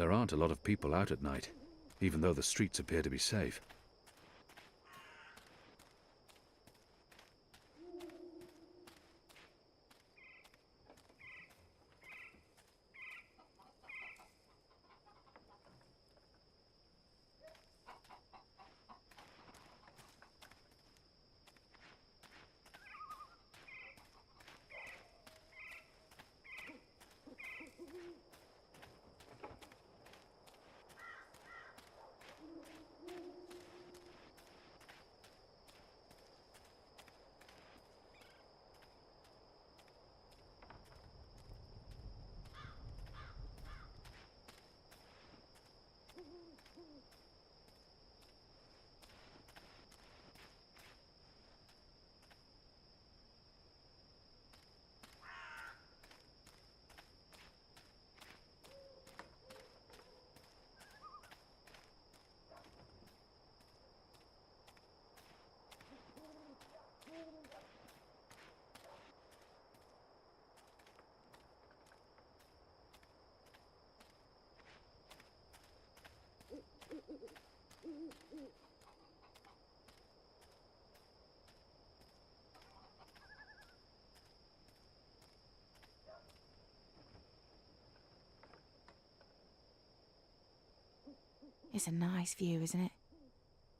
There aren't a lot of people out at night, even though the streets appear to be safe. It's a nice view, isn't it?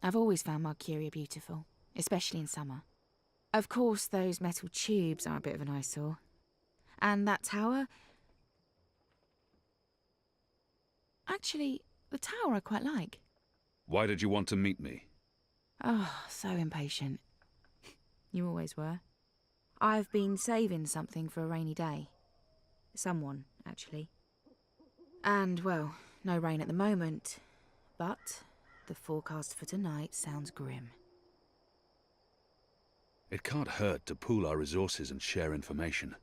I've always found Marcuria beautiful, especially in summer. Of course, those metal tubes are a bit of an eyesore. And that tower... Actually, the tower I quite like. Why did you want to meet me? Oh, so impatient. You always were. I've been saving something for a rainy day. Someone, actually. And, well, no rain at the moment. But the forecast for tonight sounds grim. It can't hurt to pool our resources and share information.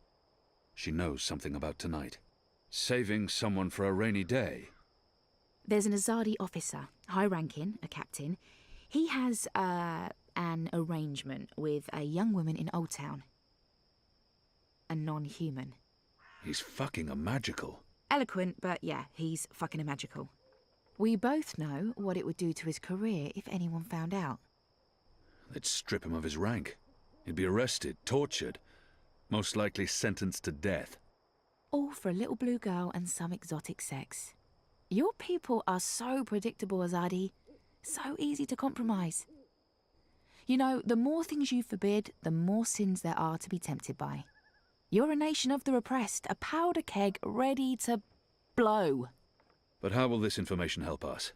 She knows something about tonight. Saving someone for a rainy day. There's an Azadi officer, high-ranking, a captain. He has, an arrangement with a young woman in Old Town. A non-human. He's fucking a magical. Eloquent, but yeah, he's fucking a magical. We both know what it would do to his career if anyone found out. They'd strip him of his rank. He'd be arrested, tortured, most likely sentenced to death. All for a little blue girl and some exotic sex. Your people are so predictable, Azadi. So easy to compromise. You know, the more things you forbid, the more sins there are to be tempted by. You're a nation of the repressed, a powder keg ready to blow. But how will this information help us?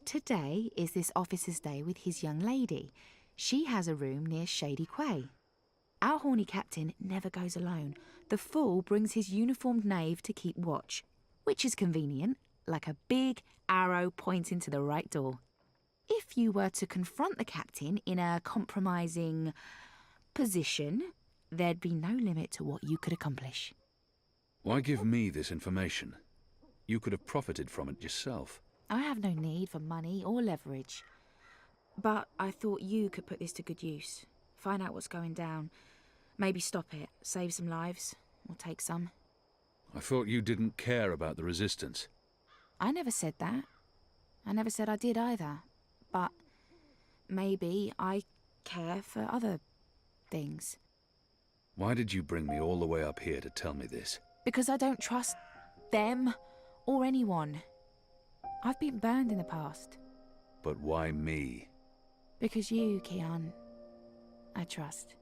Today is this officer's day with his young lady. She has a room near Shady Quay. Our horny captain never goes alone. The fool brings his uniformed knave to keep watch, which is convenient, like a big arrow pointing to the right door. If you were to confront the captain in a compromising position, there'd be no limit to what you could accomplish. Why give me this information? You could have profited from it yourself. I have no need for money or leverage. But I thought you could put this to good use. Find out what's going down. Maybe stop it, save some lives, or take some. I thought you didn't care about the Resistance. I never said that. I never said I did either. But maybe I care for other things. Why did you bring me all the way up here to tell me this? Because I don't trust them or anyone. I've been burned in the past. But why me? Because you, Kian, I trust.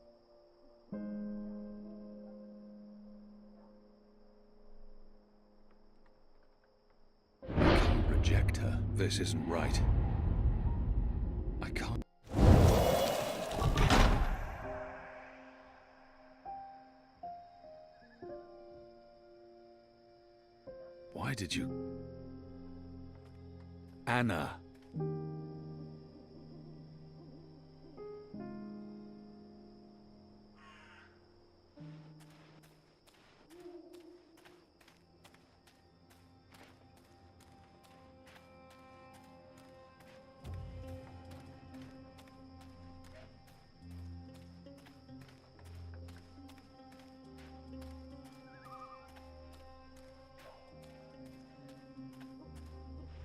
I can't reject her. This isn't right. I can't. Why did you... Anna.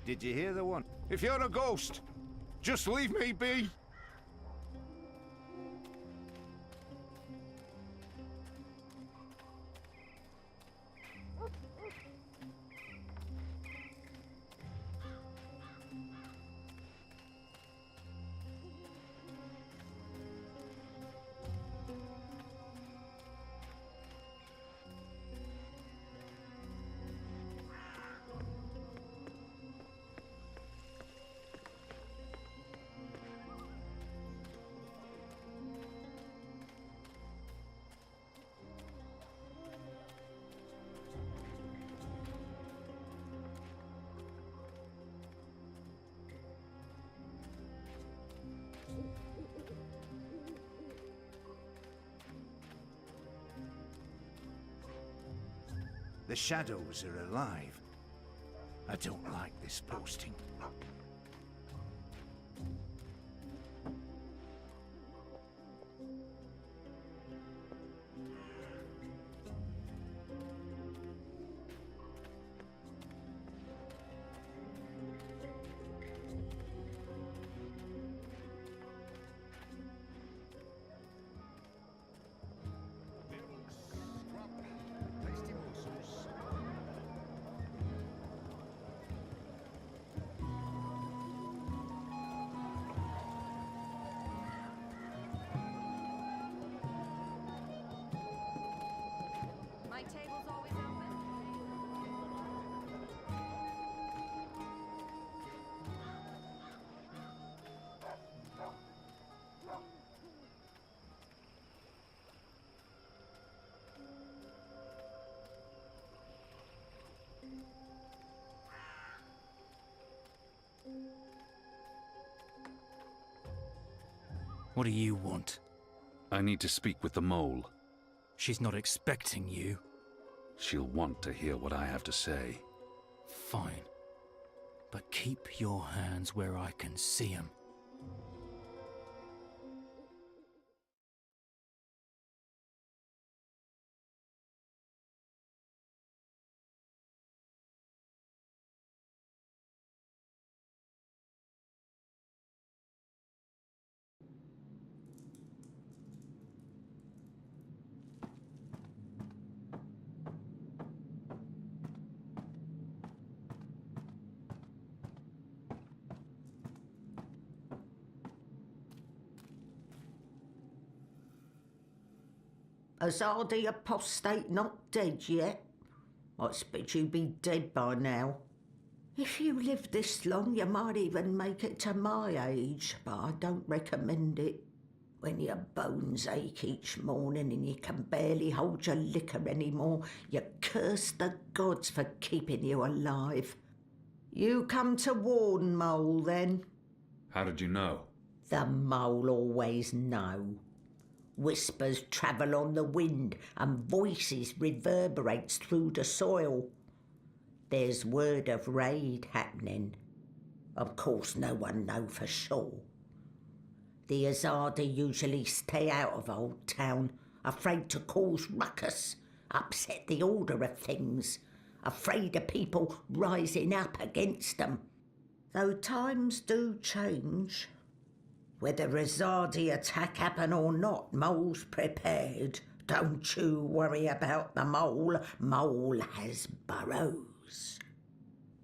Did you hear the one? If you're a ghost, just leave me be. The shadows are alive. I don't like this posting. My table's always open. What do you want? I need to speak with the mole. She's not expecting you. She'll want to hear what I have to say. Fine. But keep your hands where I can see 'em. Azadi apostate not dead yet? I expect you'd be dead by now. If you live this long, you might even make it to my age, but I don't recommend it. When your bones ache each morning and you can barely hold your liquor anymore, you curse the gods for keeping you alive. You come to warn, Mole, then? How did you know? The Mole always know. Whispers travel on the wind and voices reverberates through the soil. There's word of raid happening. Of course no one know for sure. The Azadi usually stay out of Old Town, afraid to cause ruckus, upset the order of things, afraid of people rising up against them. Though times do change. Whether Azadi attack happen or not, Mole's prepared. Don't you worry about the Mole. Mole has burrows.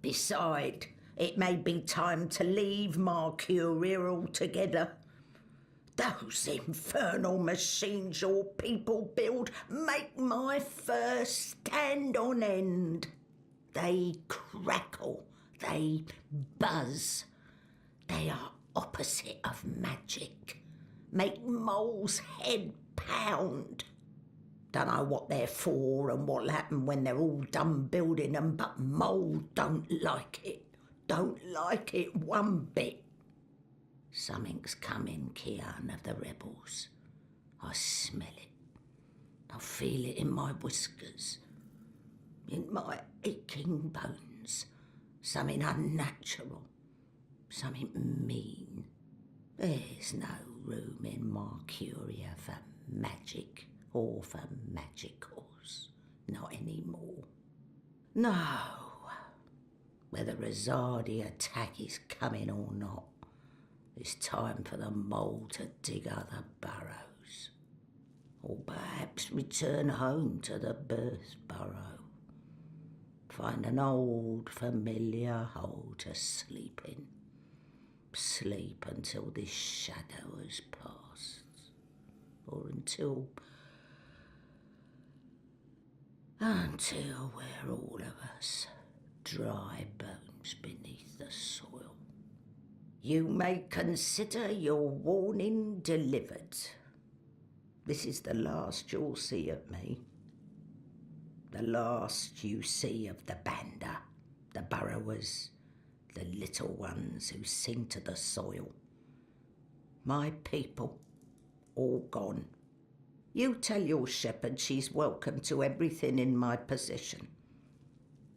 Beside, it may be time to leave Mercuria altogether. Those infernal machines your people build make my fur stand on end. They crackle, they buzz. They are opposite of magic. Make Mole's head pound. Dunno what they're for and what'll happen when they're all done building them, but Mole don't like it. Don't like it one bit. Something's coming, Kian, of the rebels. I smell it. I feel it in my whiskers, in my aching bones. Something unnatural, something mean. There's no room in Mercuria for magic or for magicals. Not anymore. No. Whether a Zardi attack is coming or not, it's time for the mole to dig other burrows. Or perhaps return home to the birth burrow. Find an old familiar hole to sleep in. Sleep until this shadow has passed. Or until we're all of us dry bones beneath the soil. You may consider your warning delivered. This is the last you'll see of me. The last you see of the Banda, the burrowers, the little ones who sing to the soil. My people, all gone. You tell your shepherd she's welcome to everything in my possession.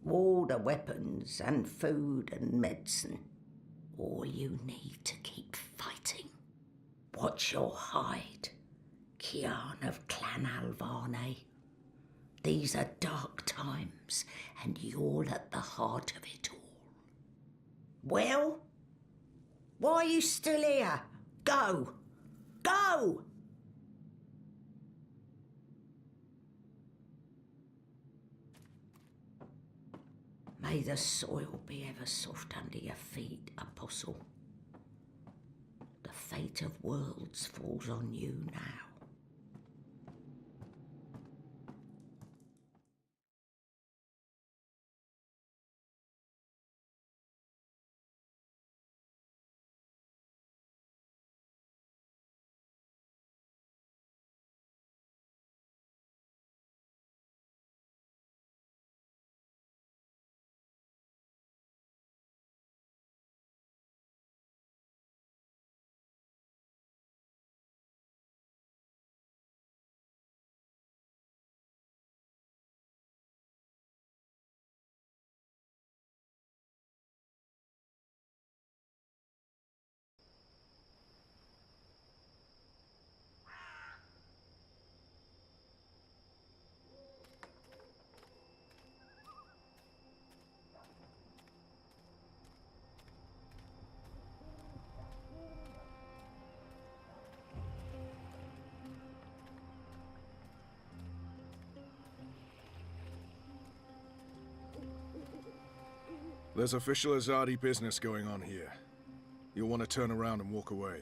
All the weapons and food and medicine. All you need to keep fighting. Watch your hide, Kian of Clan Alvarne. These are dark times, and you're at the heart of it all. Well? Why are you still here? Go! Go! May the soil be ever soft under your feet, Apostle. The fate of worlds falls on you now. There's official Azadi business going on here. You'll want to turn around and walk away.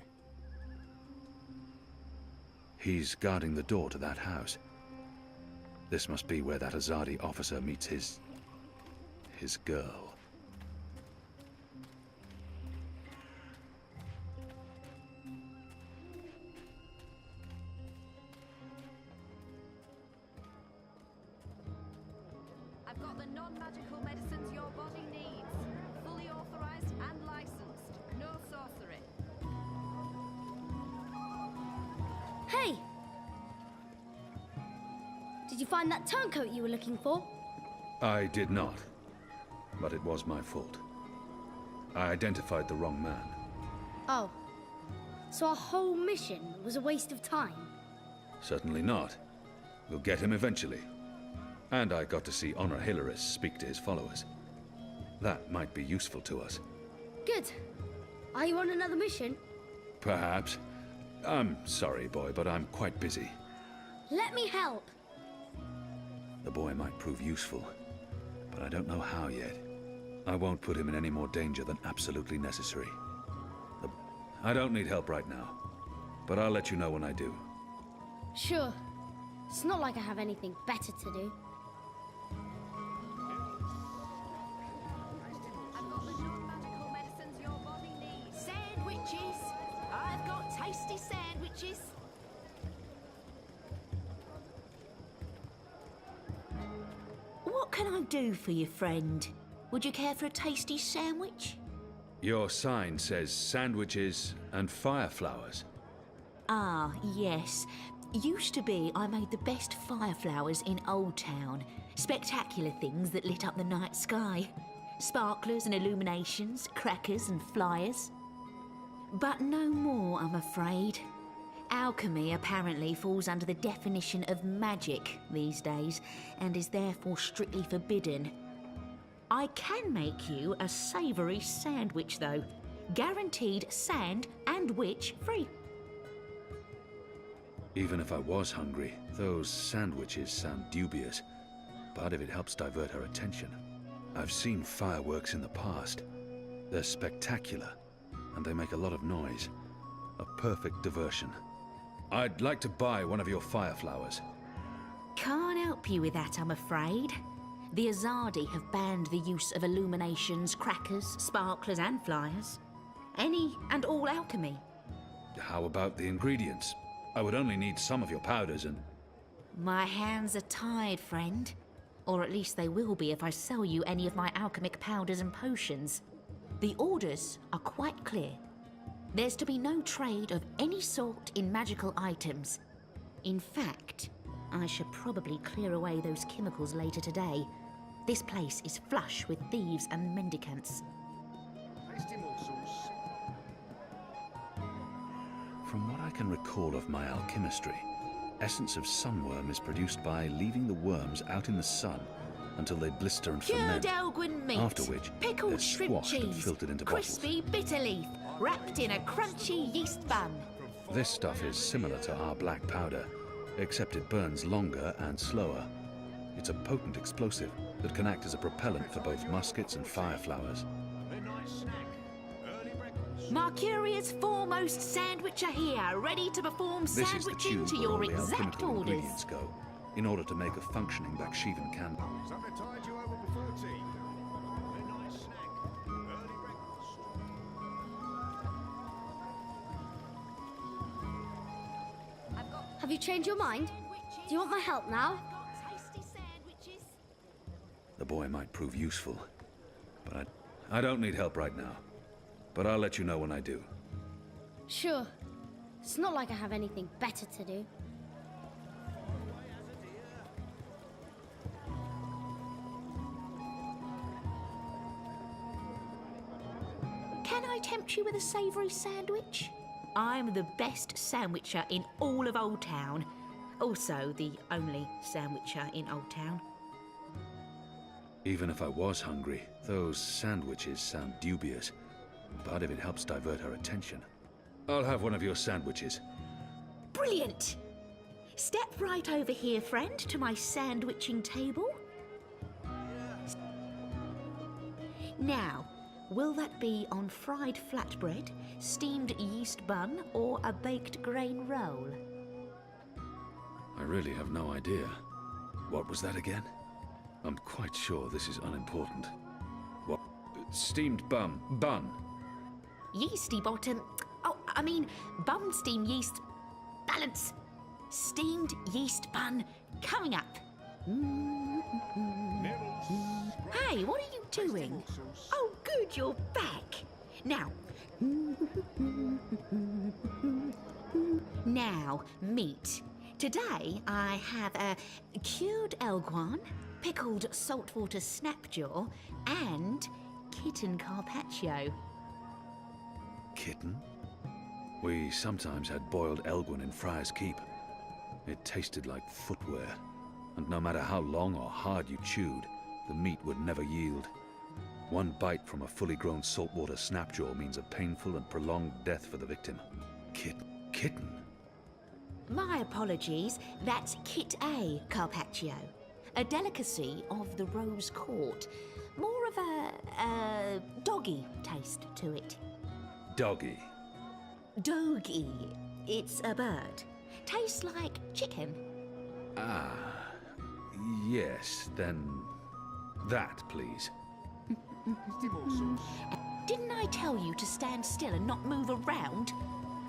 He's guarding the door to that house. This must be where that Azadi officer meets his girl. I've got the non-magical medicines your body needs. Fully authorized and licensed. No sorcery. Hey! Did you find that turncoat you were looking for? I did not, but it was my fault. I identified the wrong man. Oh. So our whole mission was a waste of time? Certainly not. We'll get him eventually. And I got to see Honor Hilaris speak to his followers. That might be useful to us. Good. Are you on another mission? Perhaps. I'm sorry, boy, but I'm quite busy. Let me help. The boy might prove useful, but I don't know how yet. I won't put him in any more danger than absolutely necessary. I don't need help right now, but I'll let you know when I do. Sure. It's not like I have anything better to do. I've got the non-magical medicines your body needs. Sandwiches! I've got tasty sandwiches. What can I do for you, friend? Would you care for a tasty sandwich? Your sign says sandwiches and fireflowers. Ah, yes. Used to be I made the best fireflowers in Old Town. Spectacular things that lit up the night sky. Sparklers and illuminations, crackers and flyers. But no more, I'm afraid. Alchemy apparently falls under the definition of magic these days, and is therefore strictly forbidden. I can make you a savoury sandwich, though. Guaranteed sand and witch free. Even if I was hungry, those sandwiches sound dubious. But if it helps divert her attention. I've seen fireworks in the past. They're spectacular, and they make a lot of noise. A perfect diversion. I'd like to buy one of your fire flowers. Can't help you with that, I'm afraid. The Azadi have banned the use of illuminations, crackers, sparklers and flyers. Any and all alchemy. How about the ingredients? I would only need some of your powders and... My hands are tied, friend. Or at least they will be if I sell you any of my alchemic powders and potions. The orders are quite clear. There's to be no trade of any sort in magical items. In fact, I should probably clear away those chemicals later today. This place is flush with thieves and mendicants. From what I can recall of my alchemistry, essence of sunworm is produced by leaving the worms out in the sun until they blister and Cured ferment, Elgwin meat, after which pickled they're shrimp squashed and cheese, filtered into crispy bitter leaf, wrapped in a crunchy yeast bun. bottles. This stuff is similar to our black powder, except it burns longer and slower. It's a potent explosive that can act as a propellant for both muskets and fire flowers. Mercuria's foremost sandwicher here, ready to perform This is the sandwiching tube to where your all the exact alchemical orders. ingredients go, in order to make a functioning Bakshivan candle. Something tied you over before tea. A nice snack. Early breakfast. Have you changed your mind? Do you want my help now? The boy might prove useful, but I don't need help right now. But I'll let you know when I do. Sure. It's not like I have anything better to do. Can I tempt you with a savoury sandwich? I'm the best sandwicher in all of Old Town. Also, the only sandwicher in Old Town. Even if I was hungry, those sandwiches sound dubious. But if it helps divert her attention, I'll have one of your sandwiches. Brilliant! Step right over here, friend, to my sandwiching table. Now, will that be on fried flatbread, steamed yeast bun, or a baked grain roll? I really have no idea. What was that again? I'm quite sure this is unimportant. What? Steamed bun. Yeasty bottom. Oh, I mean, bun steam yeast. Balance. Steamed yeast bun coming up. Hey, what are you doing? Oh, good, you're back. Now. Now, meat. Today I have a cured elguan, pickled saltwater snapjaw, and kitten carpaccio. Kitten? We sometimes had boiled elguin in Friar's Keep. It tasted like footwear, and no matter how long or hard you chewed, the meat would never yield. One bite from a fully grown saltwater snapjaw means a painful and prolonged death for the victim. Kitten? My apologies, that's Kit A carpaccio, a delicacy of the Rose Court. More of a doggy taste to it. Doggy. Dogie. It's a bird. Tastes like chicken. Ah, yes, then that, please. Didn't I tell you to stand still and not move around?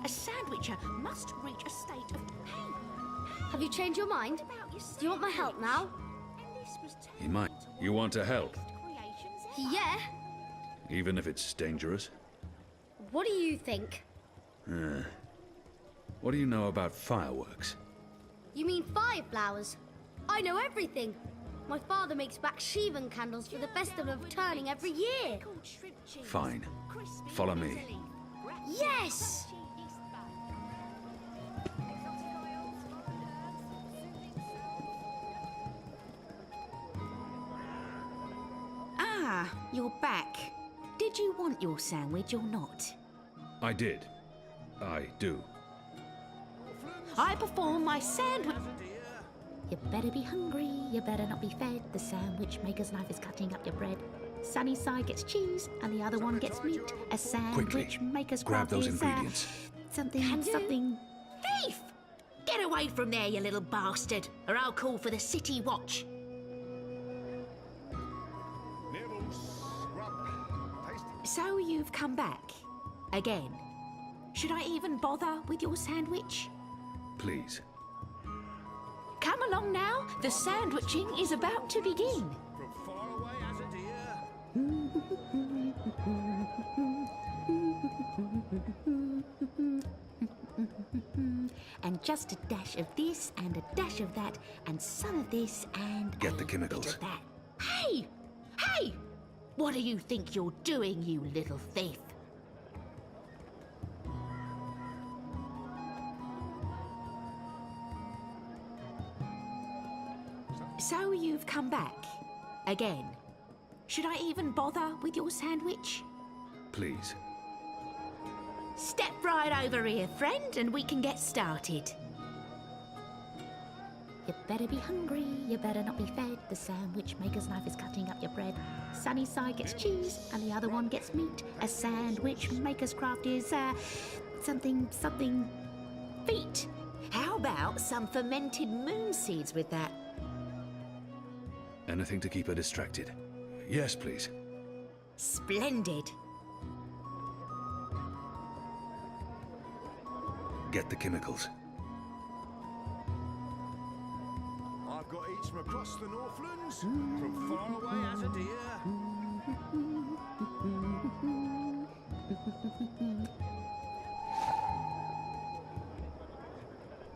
A sandwicher must reach a state of pain. Have you changed your mind? Do you want my help now? He might. You want to help? Yeah. Even if it's dangerous? What do you think? What do you know about fireworks? You mean fire flowers? I know everything. My father makes Bakshivan candles for the Festival of Turning every year. Fine. Follow me. Yes! Ah, you're back. Did you want your sandwich or not? I did. I do. I perform my sandwich. You better be hungry, you better not be fed. The sandwich maker's knife is cutting up your bread. Sunny side gets cheese, and the other one gets meat. A sandwich Quickly, maker's grab craft those is, ingredients. Something. Thief! Get away from there, you little bastard, or I'll call for the city watch. So you've come back again. Should I even bother with your sandwich? Please. Come along now. The sandwiching is about to begin. And just a dash of this and a dash of that and some of this and Get the a chemicals. bit of that. Hey! Hey! What do you think you're doing, you little thief? So you've come back again. Should I even bother with your sandwich? Please. Step right over here, friend, and we can get started. You better be hungry, you better not be fed. The sandwich maker's knife is cutting up your bread. Sunny side gets cheese, and the other one gets meat. A sandwich maker's craft is, something feet. How about some fermented moon seeds with that? Anything to keep her distracted. Yes, please. Splendid. Get the chemicals. I've got eats from across the Northlands, from far away as a deer.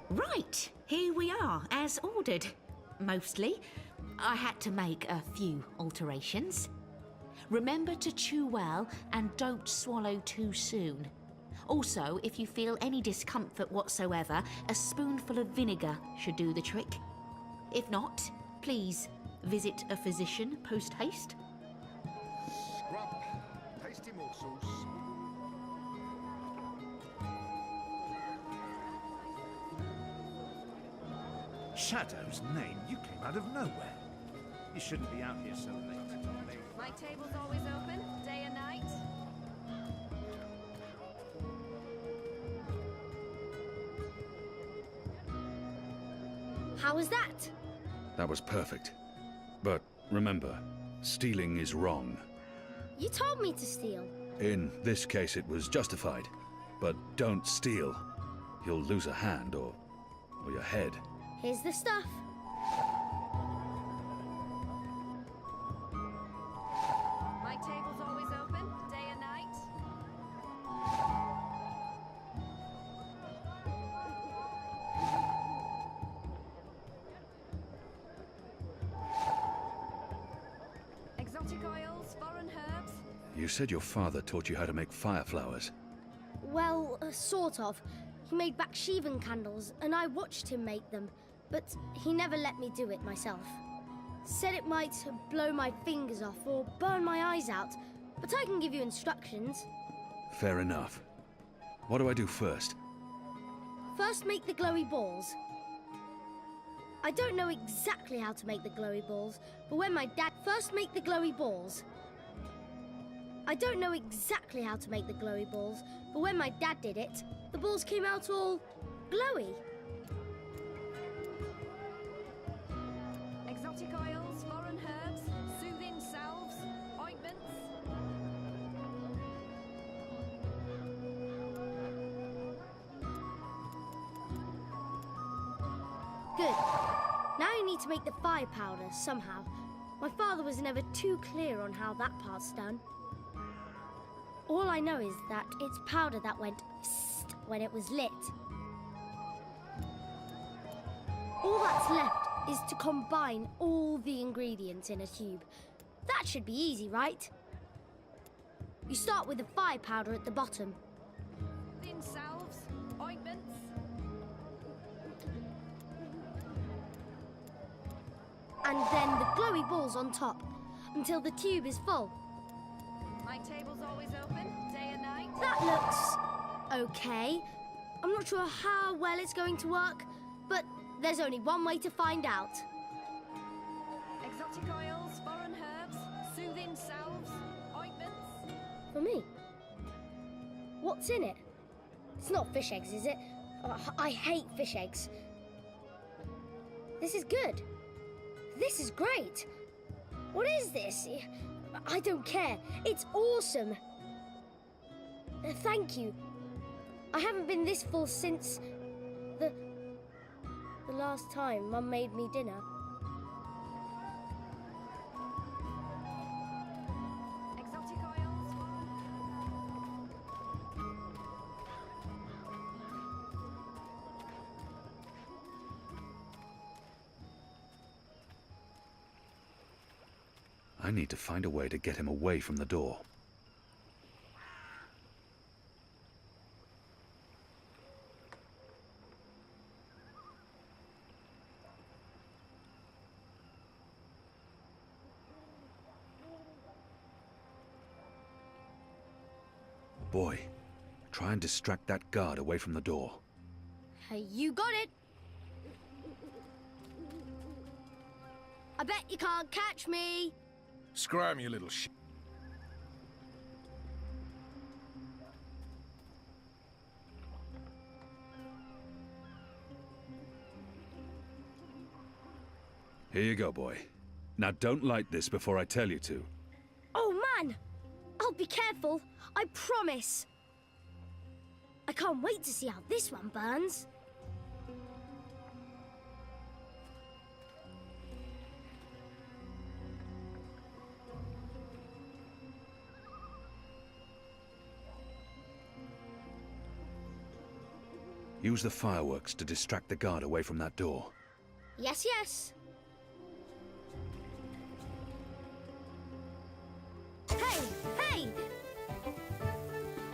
Right, here we are, as ordered. Mostly. I had to make a few alterations. Remember to chew well and don't swallow too soon. Also, if you feel any discomfort whatsoever, a spoonful of vinegar should do the trick. If not, please visit a physician post-haste. Scrub, tasty morsels. Shadow's name, you came out of nowhere. You shouldn't be out here so late. My table's always open, day and night. How was that? That was perfect. But remember, stealing is wrong. You told me to steal. In this case, it was justified. But don't steal. You'll lose a hand or your head. Here's the stuff. My table's always open, day and night. Exotic oils, foreign herbs. You said your father taught you how to make fireflowers. Well, sort of. He made Bakshivan candles, and I watched him make them, but he never let me do it myself. Said it might blow my fingers off or burn my eyes out, but I can give you instructions. Fair enough. What do I do first? First, make the glowy balls. I don't know exactly how to make the glowy balls, but when my dad... First, make the glowy balls. I don't know exactly how to make the glowy balls, but when my dad did it, the balls came out all glowy. Exotic oils, foreign herbs, soothing salves, ointments. Good. Now you need to make the fire powder somehow. My father was never too clear on how that part's done. All I know is that it's powder that went psst when it was lit. All that's left is to combine all the ingredients in a tube. That should be easy, right? You start with the fire powder at the bottom. Thin salves, ointments. And then the glowy balls on top. until the tube is full. My table's always open, day and night. That looks okay. I'm not sure how well it's going to work, but there's only one way to find out. Exotic oils, foreign herbs, soothing salves, ointments. For me? What's in it? It's not fish eggs, is it? I hate fish eggs. This is good. This is great. What is this? I don't care. It's awesome. Thank you. I haven't been this full since the last time Mum made me dinner. Exotic oils, foreign I need to find a way to get him away from the door. Boy, try and distract that guard away from the door. Hey, you got it. I bet you can't catch me. Scram, you little sh... Here you go, boy. Now don't light this before I tell you to. Oh, man! I'll be careful, I promise. I can't wait to see how this one burns. Use the fireworks to distract the guard away from that door. Yes, yes. Hey, hey!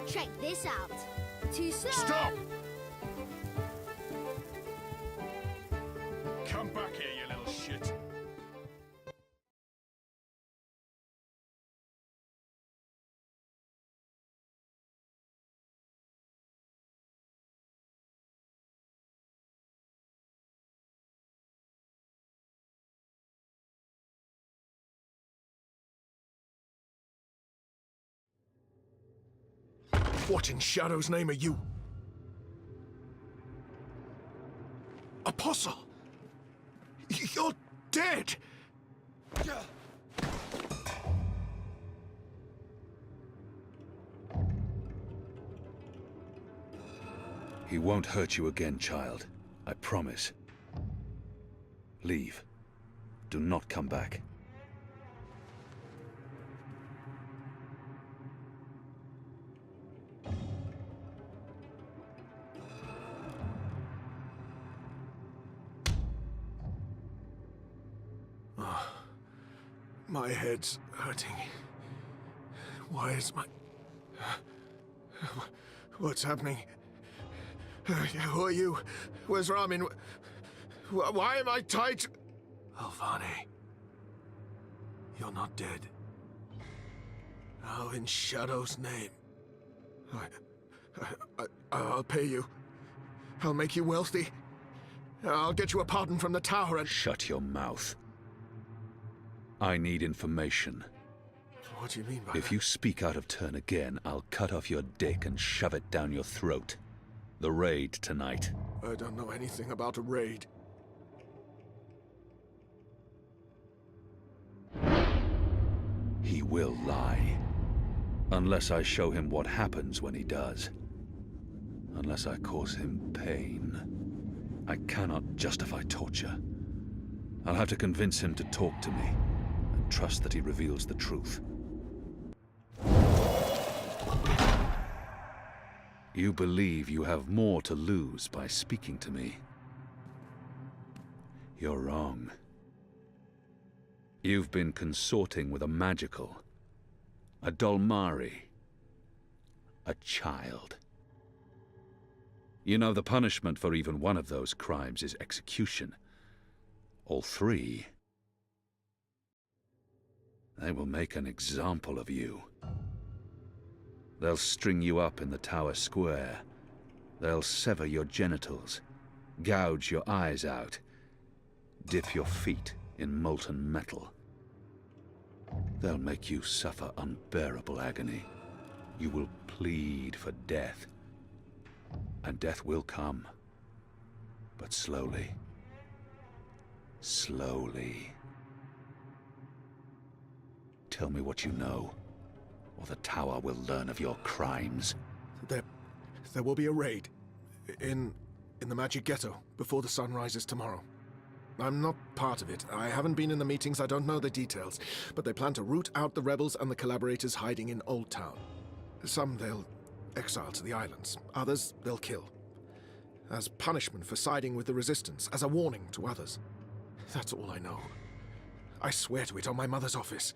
Check this out. Too slow. Stop! Come back here, you little shit. What in Shadow's name are you? Apostle! You're dead! He won't hurt you again, child. I promise. Leave. Do not come back. My head's hurting. Why is my... What's happening? Who are you? Where's Ramin? Why am I tied? Alvane. You're not dead. How in Shadow's name? I'll pay you. I'll make you wealthy. I'll get you a pardon from the tower and... Shut your mouth. I need information. What do you mean by If that? you speak out of turn again, I'll cut off your dick and shove it down your throat. The raid tonight. I don't know anything about a raid. He will lie. Unless I show him what happens when he does. Unless I cause him pain. I cannot justify torture. I'll have to convince him to talk to me. And trust that he reveals the truth. You believe you have more to lose by speaking to me. You're wrong. You've been consorting with a magical, a Dolmari, a child. You know the punishment for even one of those crimes is execution. All three. They will make an example of you. They'll string you up in the tower square. They'll sever your genitals, gouge your eyes out, dip your feet in molten metal. They'll make you suffer unbearable agony. You will plead for death. And death will come. But slowly. Slowly. Tell me what you know, or the tower will learn of your crimes. There will be a raid in the Magic Ghetto before the sun rises tomorrow. I'm not part of it. I haven't been in the meetings, I don't know the details. But they plan to root out the rebels and the collaborators hiding in Old Town. Some they'll exile to the islands. Others they'll kill. As punishment for siding with the Resistance, as a warning to others. That's all I know. I swear to it on my mother's office.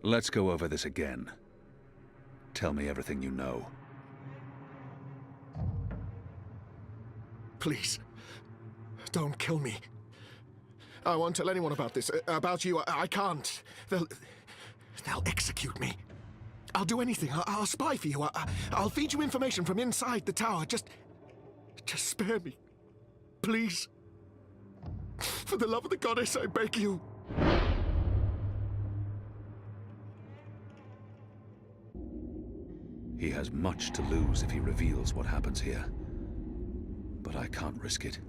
Let's go over this again. Tell me everything you know. Please, don't kill me. I won't tell anyone about this. About you, I can't. They'll execute me. I'll do anything. I'll spy for you. I'll feed you information from inside the tower. Just spare me. Please. For the love of the goddess, I beg you. He has much to lose if he reveals what happens here. But I can't risk it.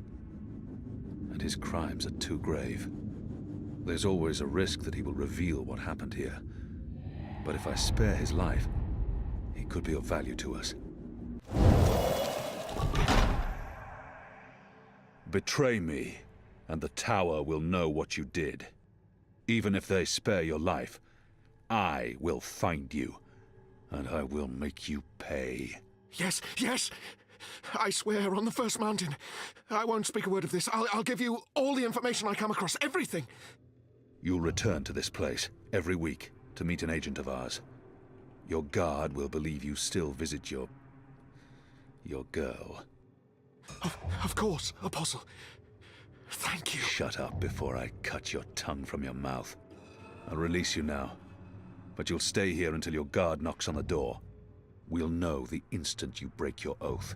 And his crimes are too grave. There's always a risk that he will reveal what happened here. But if I spare his life, he could be of value to us. Betray me, and the tower will know what you did. Even if they spare your life, I will find you, and I will make you pay. Yes, yes! I swear on the first mountain. I won't speak a word of this. I'll give you all the information I come across, everything. You'll return to this place every week to meet an agent of ours. Your guard will believe you still visit your girl. Of course, Apostle. Thank you. Shut up before I cut your tongue from your mouth. I'll release you now, but you'll stay here until your guard knocks on the door. We'll know the instant you break your oath.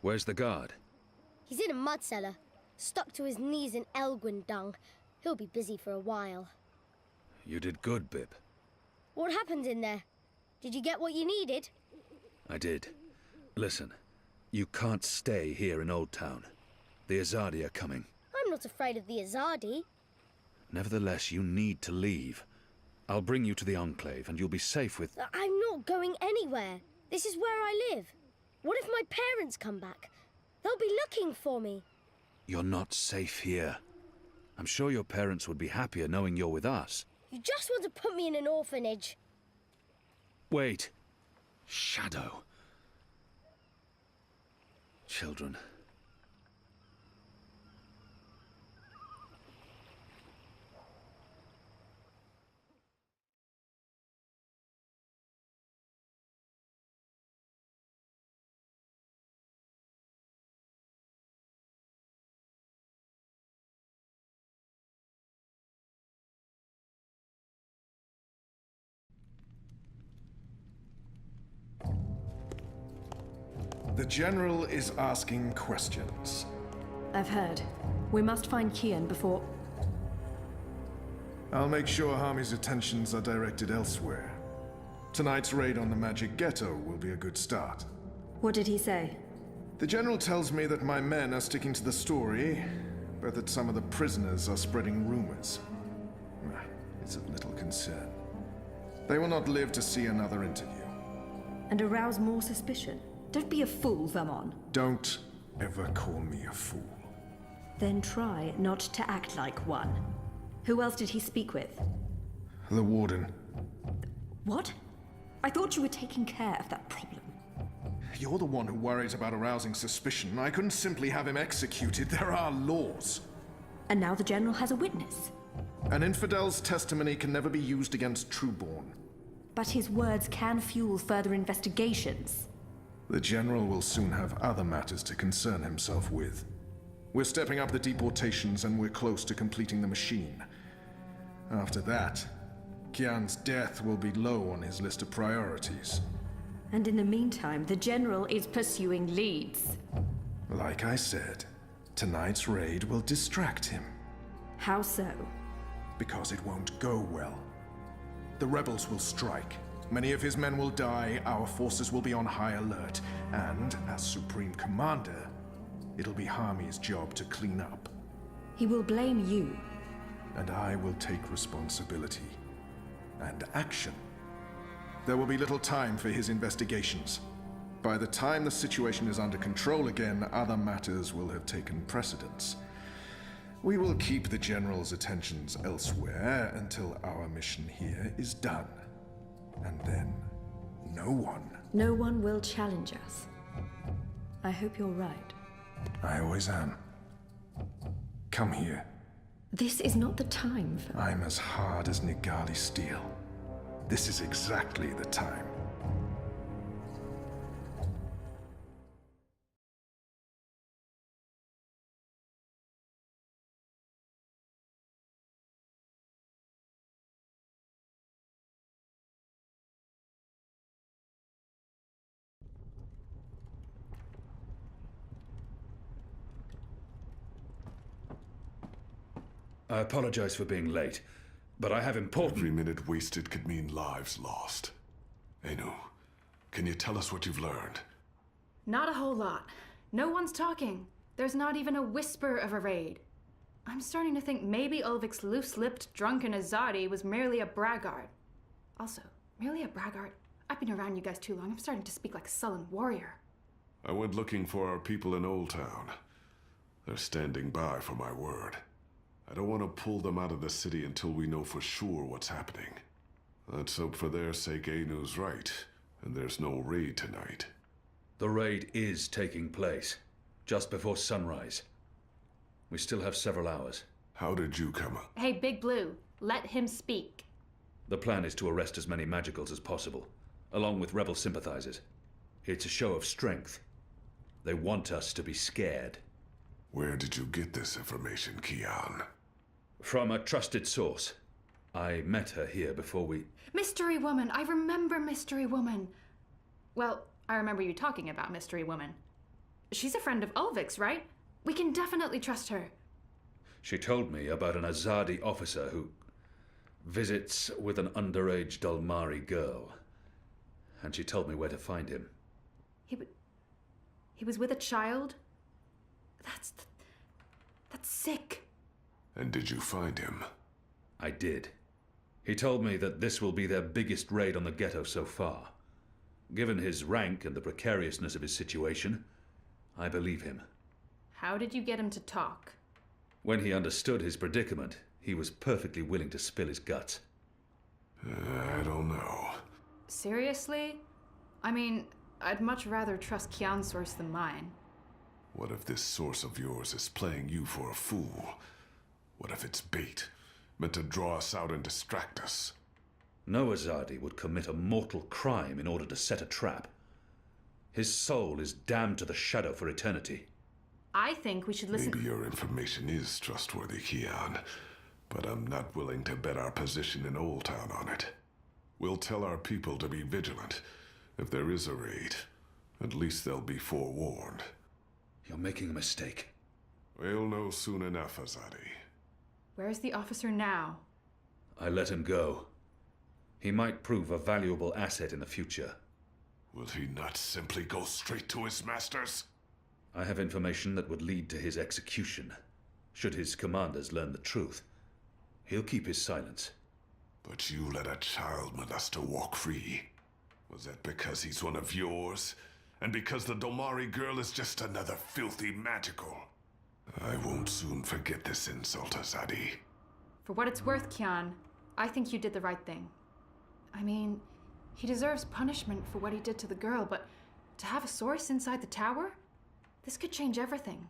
Where's the guard? He's in a mud cellar, stuck to his knees in Elgwyn dung. He'll be busy for a while. You did good, Bib. What happened in there? Did you get what you needed? I did. Listen, you can't stay here in Old Town. The Azadi are coming. I'm not afraid of the Azadi. Nevertheless, you need to leave. I'll bring you to the Enclave, and you'll be safe with... I'm not going anywhere. This is where I live. What if my parents come back? They'll be looking for me. You're not safe here. I'm sure your parents would be happier knowing you're with us. You just want to put me in an orphanage. Wait. Shadow. Children. The General is asking questions. I've heard. We must find Kian before... I'll make sure Harmy's attentions are directed elsewhere. Tonight's raid on the Magic Ghetto will be a good start. What did he say? The General tells me that my men are sticking to the story, but that some of the prisoners are spreading rumors. It's of little concern. They will not live to see another interview. And arouse more suspicion? Don't be a fool, Vermon. Don't ever call me a fool. Then try not to act like one. Who else did he speak with? The Warden. What? I thought you were taking care of that problem. You're the one who worries about arousing suspicion. I couldn't simply have him executed. There are laws. And now the General has a witness. An infidel's testimony can never be used against Trueborn. But his words can fuel further investigations. The General will soon have other matters to concern himself with. We're stepping up the deportations and we're close to completing the machine. After that, Kian's death will be low on his list of priorities. And in the meantime, the General is pursuing leads. Like I said, tonight's raid will distract him. How so? Because it won't go well. The rebels will strike. Many of his men will die, our forces will be on high alert, and, as Supreme Commander, it'll be Harmy's job to clean up. He will blame you. And I will take responsibility. And action. There will be little time for his investigations. By the time the situation is under control again, other matters will have taken precedence. We will keep the General's attentions elsewhere until our mission here is done. And then, no one will challenge us. I hope you're right. I always am. Come here. This is not the time for... I'm as hard as Nigali steel. This is exactly the time. I apologize for being late, but I have important... Every minute wasted could mean lives lost. Anu, can you tell us what you've learned? Not a whole lot. No one's talking. There's not even a whisper of a raid. I'm starting to think maybe Ulvik's loose-lipped, drunken Azadi was merely a braggart. Also, merely a braggart? I've been around you guys too long. I'm starting to speak like a sullen warrior. I went looking for our people in Old Town. They're standing by for my word. I don't want to pull them out of the city until we know for sure what's happening. Let's hope for their sake Anu's right, and there's no raid tonight. The raid is taking place, just before sunrise. We still have several hours. How did you come up? Hey, Big Blue, let him speak. The plan is to arrest as many magicals as possible, along with rebel sympathizers. It's a show of strength. They want us to be scared. Where did you get this information, Kian? From a trusted source. I met her here before we... Mystery Woman! I remember Mystery Woman! Well, I remember you talking about Mystery Woman. She's a friend of Ulvik's, right? We can definitely trust her. She told me about an Azadi officer who visits with an underage Dalmari girl. And she told me where to find him. He was with a child? That's sick. And did you find him? I did. He told me that this will be their biggest raid on the ghetto so far. Given his rank and the precariousness of his situation, I believe him. How did you get him to talk? When he understood his predicament, he was perfectly willing to spill his guts. I don't know. Seriously? I mean, I'd much rather trust Kian's source than mine. What if this source of yours is playing you for a fool? What if it's bait, meant to draw us out and distract us? No Azadi would commit a mortal crime in order to set a trap. His soul is damned to the shadow for eternity. I think we should listen... Maybe your information is trustworthy, Kian, but I'm not willing to bet our position in Old Town on it. We'll tell our people to be vigilant. If there is a raid, at least they'll be forewarned. You're making a mistake. We'll know soon enough, Azadi. Where's the officer now? I let him go. He might prove a valuable asset in the future. Will he not simply go straight to his masters? I have information that would lead to his execution. Should his commanders learn the truth, he'll keep his silence. But you let a child molester walk free. Was that because he's one of yours? And because the Domari girl is just another filthy magical? I won't soon forget this insult, Azadi. For what it's worth, Kian, I think you did the right thing. I mean, he deserves punishment for what he did to the girl, but to have a source inside the tower? This could change everything.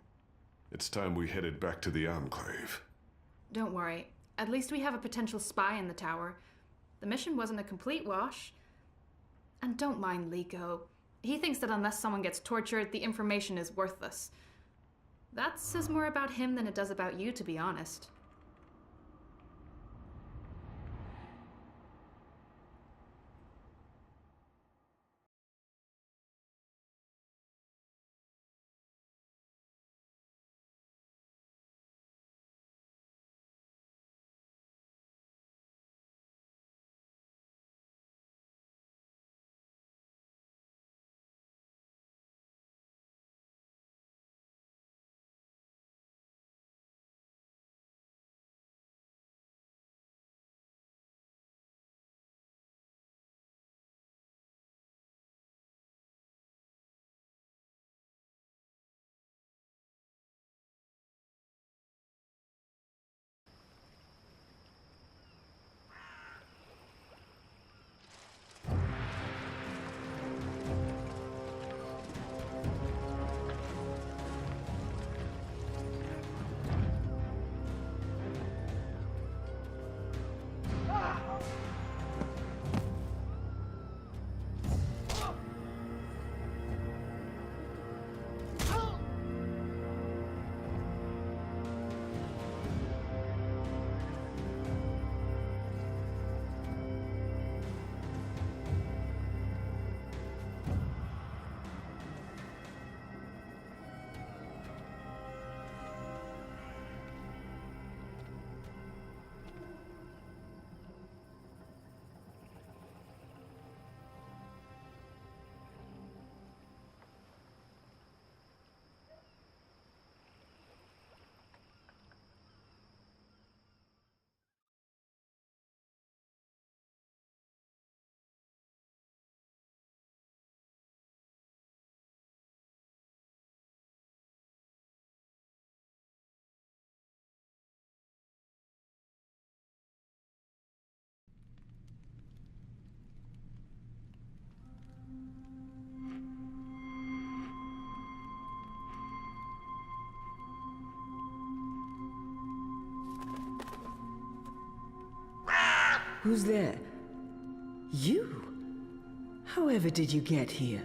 It's time we headed back to the Enclave. Don't worry. At least we have a potential spy in the tower. The mission wasn't a complete wash. And don't mind Liko. He thinks that unless someone gets tortured, the information is worthless. That says more about him than it does about you, to be honest. Who's there? You? However did you get here?